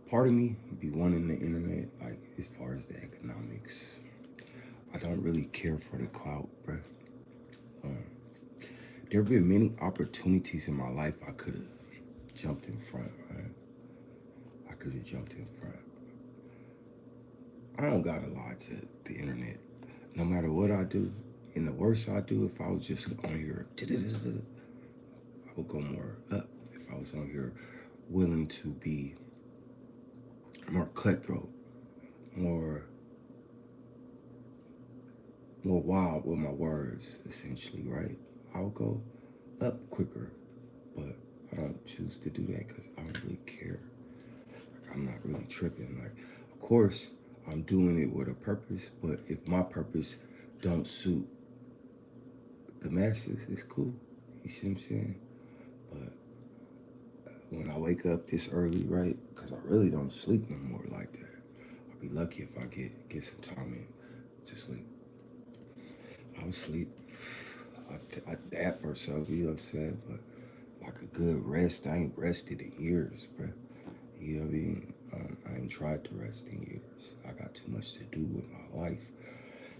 part of me be wanting the internet, like as far as the economics. I don't really care for the clout, bruh. Um, there have been many opportunities in my life I could have jumped in front, right? I could have jumped in front. I don't gotta lie to the internet. No matter what I do, and the worst I do, if I was just on here, I would go more up. If I was on here willing to be more cutthroat, more more wild with my words, essentially, right? I'll go up quicker, but I don't choose to do that because I don't really care. Like, I'm not really tripping. Like, of course, I'm doing it with a purpose, but if my purpose don't suit the masses, it's cool. You see what I'm saying? But when I wake up this early, right? Because I really don't sleep no more like that. I'll be lucky if I get some time in to sleep. I'll sleep. I dap or so, you know what I'm saying? But like a good rest, I ain't rested in years, bro. You know what I mean? I ain't tried to rest in years. I got too much to do with my life.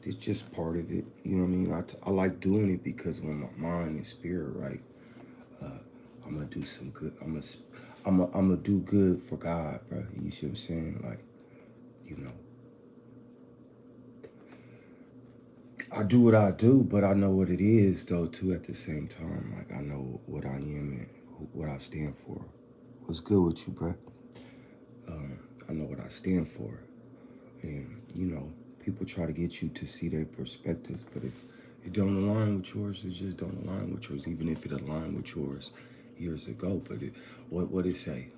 It's just part of it. You know what I mean? I like doing it because when my mind and spirit right, uh, I'm gonna do some good. I'm gonna do good for God, bro. You see what I'm saying? Like, you know, I do what I do, but I know what it is though too. At the same time, like I know what I am and what I stand for. What's good with you, bro? I know what I stand for, and you know, people try to get you to see their perspectives, but if it don't align with yours, it just don't align with yours. Even if it aligned with yours years ago, but what it say?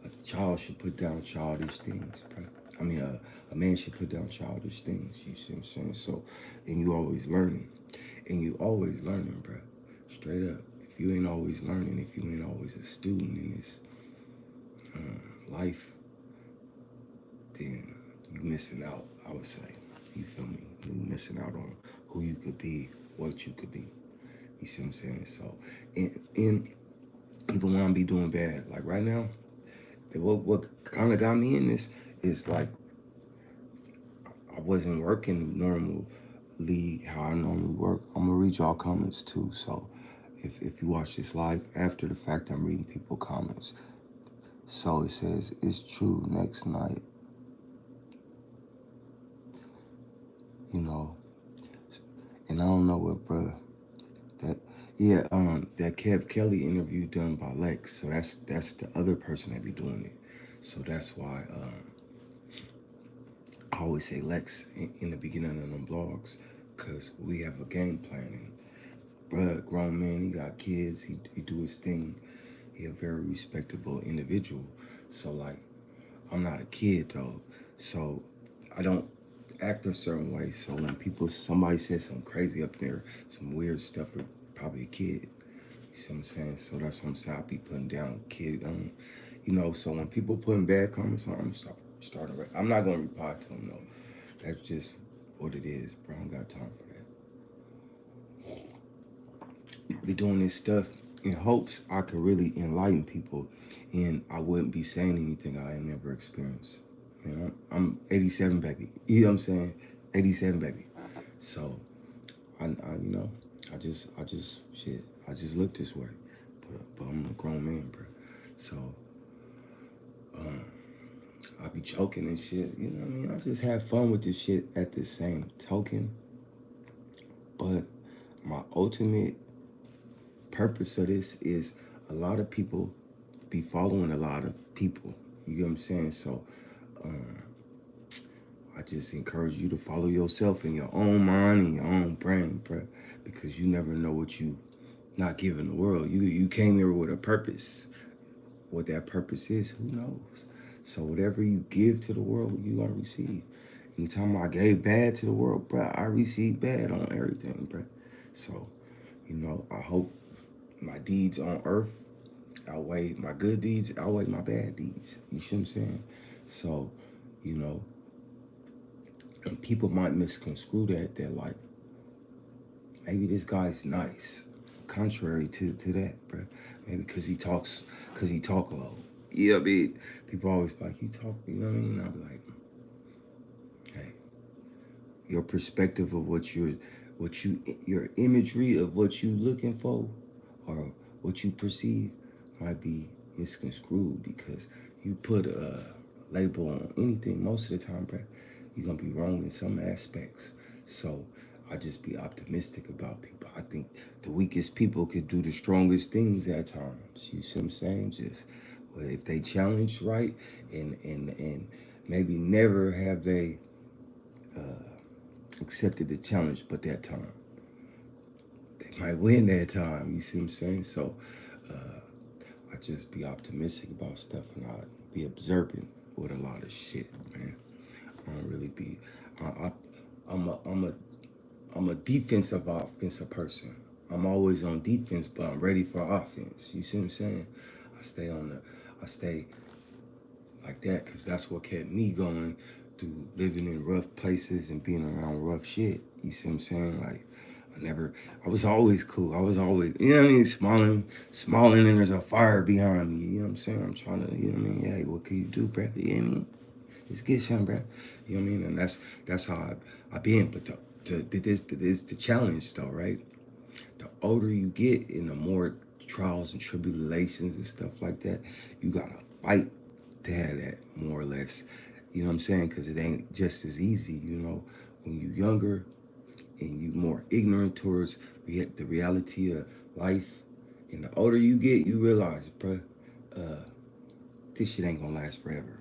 A child should put down childish things, bro. I mean, a man should put down childish things. You see what I'm saying? So, and you always learning, and you always learning, bro. Straight up. If you ain't always learning, if you ain't always a student in this life, then you missing out. I would say. You feel me? You missing out on who you could be, what you could be. You see what I'm saying? So, and even when I be doing bad, like right now, what kind of got me in this is like I wasn't working normally how I normally work. I'm gonna read y'all comments too. So if you watch this live after the fact, I'm reading people comments. So it says it's true. Next night, you know, and I don't know what, bro. That yeah, that Kev Kelly interview done by Lex. So that's the other person that be doing it. So that's why I always say Lex in the beginning of them blogs, cause we have a game plan. And bruh, grown man, he got kids. He do his thing. He a very respectable individual. So like, I'm not a kid though. So I don't act a certain way. So when somebody says something crazy up there, some weird stuff, for probably a kid. You see what I'm saying? So that's what I'm saying. I be putting down kid. You know. So when people putting bad comments on, I'm starting. I'm not gonna reply to them though. That's just what it is, bro. I don't got time for that. Be doing this stuff in hopes I could really enlighten people, and I wouldn't be saying anything I ain't never experienced. You know, I'm 87, baby. You know what I'm saying? 87, baby. So you know, I just look this way, but I'm a grown man, bro. So, um, I be choking and shit. You know what I mean? I just have fun with this shit at the same token. But my ultimate purpose of this is a lot of people be following a lot of people. You get what I'm saying? So, um, I just encourage you to follow yourself in your own mind and your own brain, bro, because you never know what you not giving the world. You came here with a purpose. What that purpose is, who knows? So whatever you give to the world, you gonna receive. Anytime I gave bad to the world, bro, I received bad on everything, bro. So, you know, I hope my deeds on earth outweigh my good deeds, outweigh my bad deeds. You see what I'm saying? So, you know, and people might misconstrue that like maybe this guy's nice. Contrary to that, bro. Maybe because he talks low. Yeah, I mean, people always be like, you talk, you know what I mean? I'll be like, hey, your perspective of your imagery of what you looking for or what you perceive might be misconstrued because you put a label on anything most of the time, bro. You're gonna be wrong in some aspects. So I just be optimistic about people. I think the weakest people could do the strongest things at times. You see what I'm saying? Just well, if they challenge right and maybe never have they accepted the challenge, but that time they might win that time. You see what I'm saying? So I just be optimistic about stuff and I be observant with a lot of shit, man. I don't really be. I, I'm a defensive offensive person. I'm always on defense, but I'm ready for offense. You see what I'm saying? I stay like that because that's what kept me going through living in rough places and being around rough shit. You see what I'm saying? Like, I was always cool. I was always, you know what I mean? Smiling, and there's a fire behind me. You know what I'm saying? I'm trying to, you know what I mean? Hey, what can you do, bro? You know what I mean? Let's get some, bro. You know what I mean? And that's how I been. But this the challenge, though, right? The older you get and the more trials and tribulations and stuff like that, you gotta fight to have that more or less. You know what I'm saying? Because it ain't just as easy, you know, when you younger and you more ignorant towards the reality of life. And the older you get, you realize, bruh, uh, this shit ain't gonna last forever.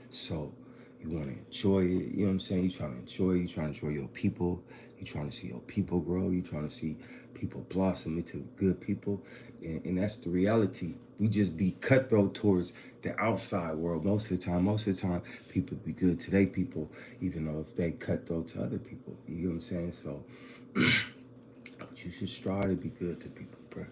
So you want to enjoy it. You know what I'm saying? You trying to enjoy it. You trying to enjoy your people. You trying to see your people grow. You trying to see people blossom into good people. And that's the reality. We just be cutthroat towards the outside world most of the time. Most of the time, people be good to their people, even though if they cutthroat to other people. You know what I'm saying? So but you should strive to be good to people, bro.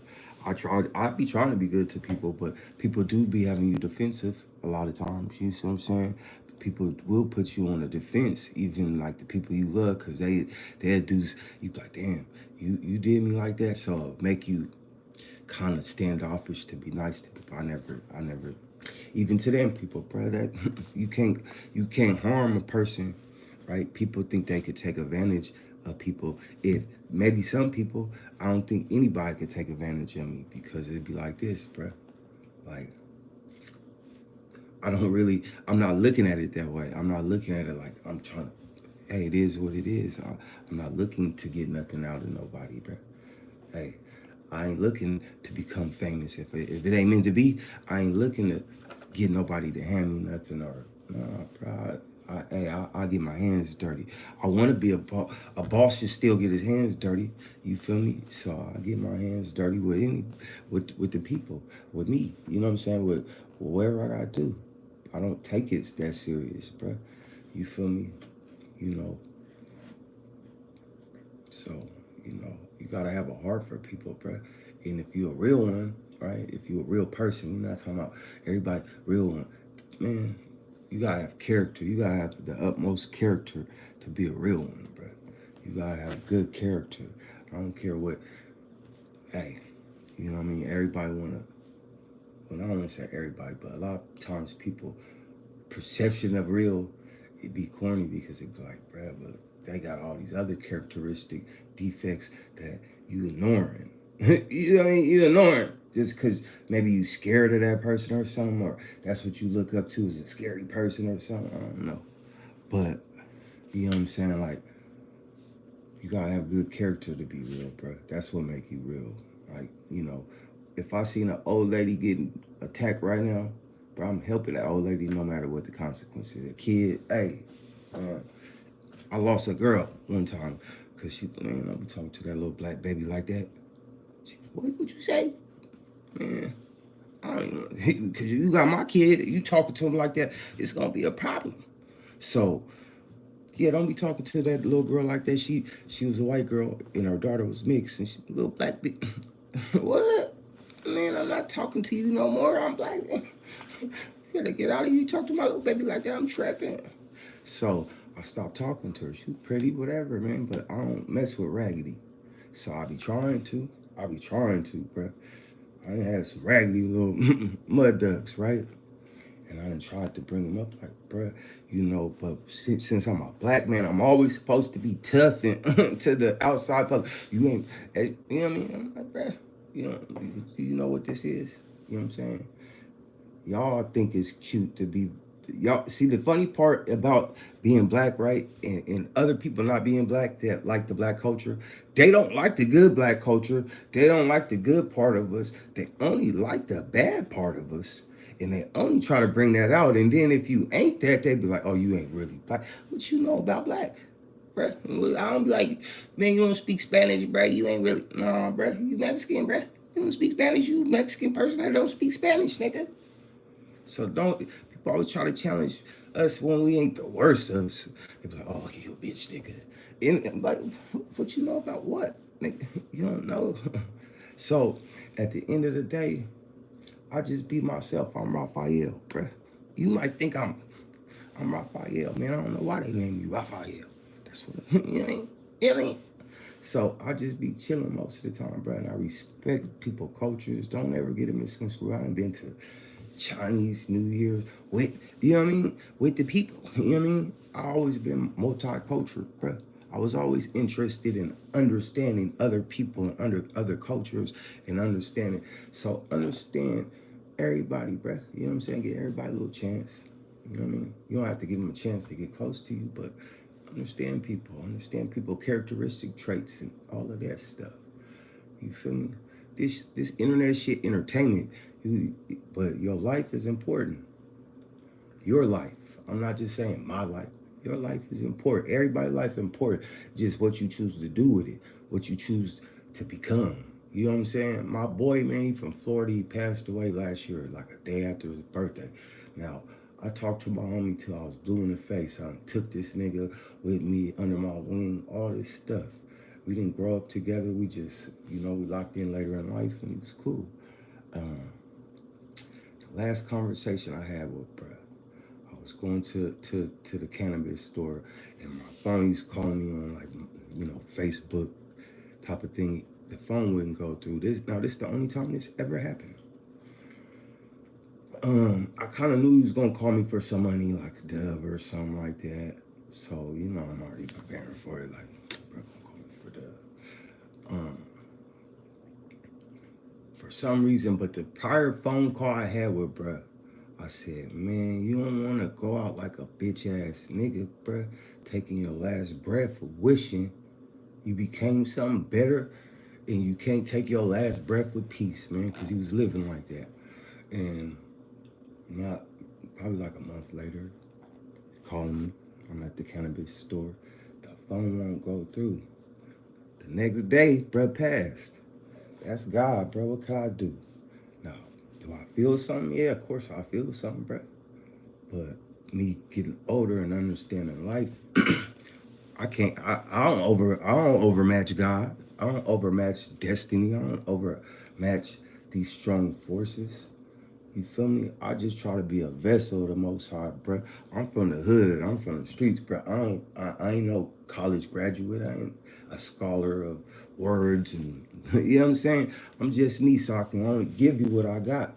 I be trying to be good to people, but people do be having you defensive a lot of times. You see what I'm saying? People will put you on the defense, even like the people you love, because they'll do, you be like, damn, you did me like that, so make you kind of standoffish to be nice to people. I never, even to them people, bro. That you can't harm a person, right? People think they could take advantage of people. If maybe some people, I don't think anybody could take advantage of me because it'd be like this, bro. Like I'm not looking at it that way. I'm not looking at it like I'm trying to. Hey, it is what it is. I'm not looking to get nothing out of nobody, bro. Hey, I ain't looking to become famous. If it ain't meant to be, I ain't looking to get nobody to hand me nothing or nah, bro. I get my hands dirty. I want to be a boss. A boss should still get his hands dirty. You feel me? So I get my hands dirty with the people, with me. You know what I'm saying? With whatever I gotta do. I don't take it that serious, bro. You feel me? You know, so, you gotta have a heart for people, bro. And if you're a real one, right? If you're a real person, you're not talking about everybody real one. Man, you gotta have character. You gotta have the utmost character to be a real one, bro. You gotta have good character. I don't care what, hey, you know what I mean? Everybody wanna, well, I don't wanna say everybody, but a lot of times people, perception of real, it be corny because it be like, bruh, but they got all these other characteristic defects that you ignoring. You know what I mean? You ignoring just because maybe you scared of that person or something, or that's what you look up to as a scary person or something. I don't know, but you know what I'm saying? Like you gotta have good character to be real, bro. That's what make you real. Like if I seen an old lady getting attacked right now, bro, I'm helping that old lady no matter what the consequences. A kid, hey, I lost a girl one time because man, I be talking to that little black baby like that. What would you say? Man, I don't even, because you got my kid, you talking to him like that, it's gonna be a problem. So, yeah, don't be talking to that little girl like that. She was a white girl and her daughter was mixed and she a little black bitch. What? Man, I'm not talking to you no more. I'm black. You gotta get out of here. You talk to my little baby like that, I'm trapping. So I stopped talking to her. She was pretty, whatever, man, but I don't mess with raggedy. So I be trying to. Bro. I done had some raggedy little mud ducks, right? And I done tried to bring him up like, bruh, you know, but since I'm a black man, I'm always supposed to be tough and to the outside public. You ain't, you know what I mean? I'm like, bruh, you know, do you know what this is? You know what I'm saying? Y'all think it's cute to be, y'all see the funny part about being black, right? And other people not being black that like the black culture, they don't like the good black culture. They don't like the good part of us. They only like the bad part of us. And they only try to bring that out. And then if you ain't that, they be like, oh, you ain't really black. What you know about black? Bruh. I don't be like, man, you don't speak Spanish, bruh. You ain't really, no, bruh. You Mexican, bruh. You don't speak Spanish. You Mexican person that don't speak Spanish, nigga. So don't, people always try to challenge us when we ain't the worst of us. They be like, oh, you a bitch, nigga. And I'm like, what you know about what? Nigga, you don't know. So at the end of the day, I just be myself. I'm Raphael, bruh. You might think I'm Raphael, man. I don't know why they name you Raphael. That's what you know what I mean? You know what I mean? So I just be chilling most of the time, bro. And I respect people cultures. Don't ever get it misconstrued. I ain't been to Chinese New Year's with, you know what I mean? With the people, you know what I mean? I always been multicultural, bro. I was always interested in understanding other people and other cultures and understanding. So understand everybody, bro. You know what I'm saying? Give everybody a little chance. You know what I mean? You don't have to give them a chance to get close to you, but understand people characteristic traits and all of that stuff. You feel me? This internet shit entertainment, but your life is important. Your life. I'm not just saying my life. Your life is important. Everybody's life is important. Just what you choose to do with it, what you choose to become. You know what I'm saying? My boy, man, he from Florida. He passed away last year, like a day after his birthday. Now, I talked to my homie till I was blue in the face. I took this nigga with me under my wing, all this stuff. We didn't grow up together. We just, we locked in later in life, and it was cool. The last conversation I had with bruh, I was going to the cannabis store, and my phone used calling me on, like, Facebook type of thing. The phone wouldn't go through. This is the only time this ever happened. I kind of knew he was gonna call me for some money, like a dub or something like that. So I'm already preparing for it. Like, bro, gonna call me for dub. For some reason, but the prior phone call I had with bruh, I said, man, you don't want to go out like a bitch ass nigga, bruh, taking your last breath, wishing you became something better, and you can't take your last breath with peace, man, because he was living like that. And not probably like a month later, calling me. I'm at the cannabis store. The phone won't go through. The next day, bruh passed. That's God, bro. What can I do? Now, do I feel something? Yeah, of course I feel something, bro. But me getting older and understanding life, I can't. I don't overmatch God. I don't overmatch destiny. I don't overmatch these strong forces. You feel me? I just try to be a vessel of the Most High, bro. I'm from the hood. I'm from the streets, bro. I ain't no college graduate. I ain't a scholar of words, and you know what I'm saying. I'm just me, so I can only give you what I got.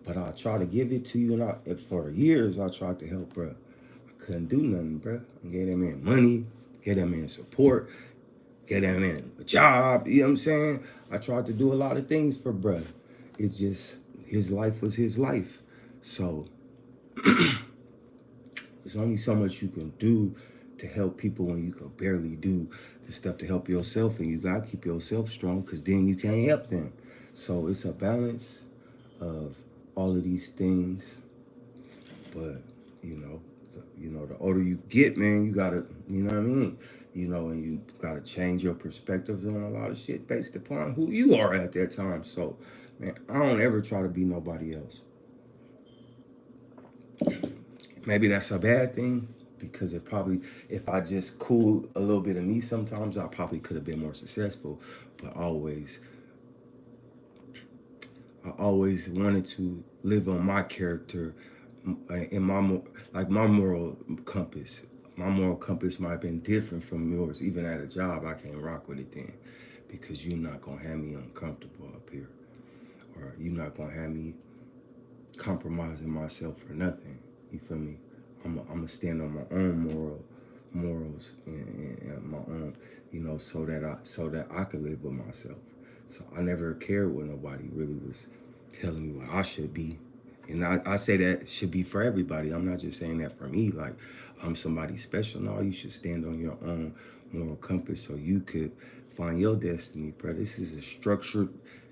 But I try to give it to you, and for years I tried to help, bro. I couldn't do nothing, bro. I gave that man money, gave that man support, gave that man a job. You know what I'm saying? I tried to do a lot of things for bro. It's just his life was his life. So there's only so much you can do to help people when you can barely do the stuff to help yourself, and you gotta keep yourself strong, because then you can't help them. So it's a balance of all of these things. But the older you get, man, you gotta, you know what I mean? And you gotta change your perspectives on a lot of shit based upon who you are at that time. So, man, I don't ever try to be nobody else. Maybe that's a bad thing, because if I just cooled a little bit of me sometimes, I probably could have been more successful. But I always wanted to live on my character and my moral compass. My moral compass might have been different from yours. Even at a job, I can't rock with it then, because you're not gonna have me uncomfortable up here, or you're not gonna have me compromising myself for nothing. You feel me? I'm gonna stand on my own morals and my own, so that I could live with myself. So I never cared what nobody really was telling me what I should be. And I say that should be for everybody. I'm not just saying that for me, like I'm somebody special. No, you should stand on your own moral compass so you could find your destiny, bro. This is a structured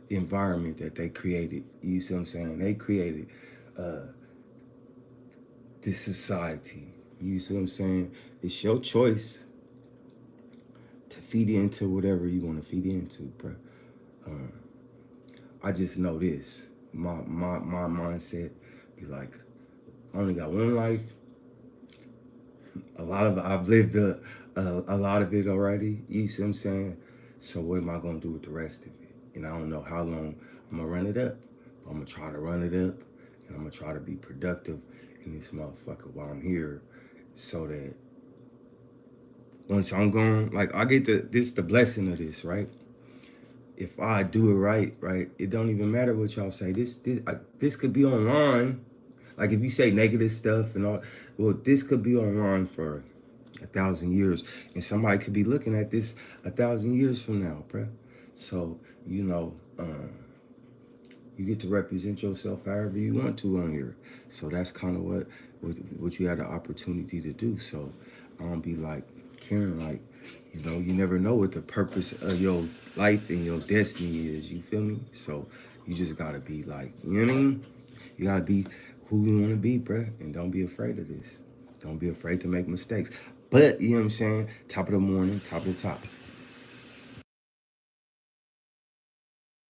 environment that they created. You see what I'm saying? They created uh, this society. You see what I'm saying? It's your choice to feed into whatever you want to feed into, bro. Um, I just know this. My mindset be like, I only got one life. I've lived a lot of it already. You see what I'm saying? So what am I gonna do with the rest of it? And I don't know how long I'm gonna run it up. But I'm gonna try to run it up, and I'm gonna try to be productive in this motherfucker while I'm here, so that once I'm gone, like I get the blessing of this, right? If I do it right, it don't even matter what y'all say. This could be online. Like if you say negative stuff and all, well, this could be online for 1,000 years, and somebody could be looking at this 1,000 years from now, bruh. So you get to represent yourself however you want to on here. So that's kind of what you had the opportunity to do. So I don't be like caring, like, you never know what the purpose of your life and your destiny is. You feel me? So you just gotta be like, you know what I mean? You gotta be who you wanna be, bruh, and don't be afraid of this. Don't be afraid to make mistakes. But you know what I'm saying? Top of the morning, top of the top.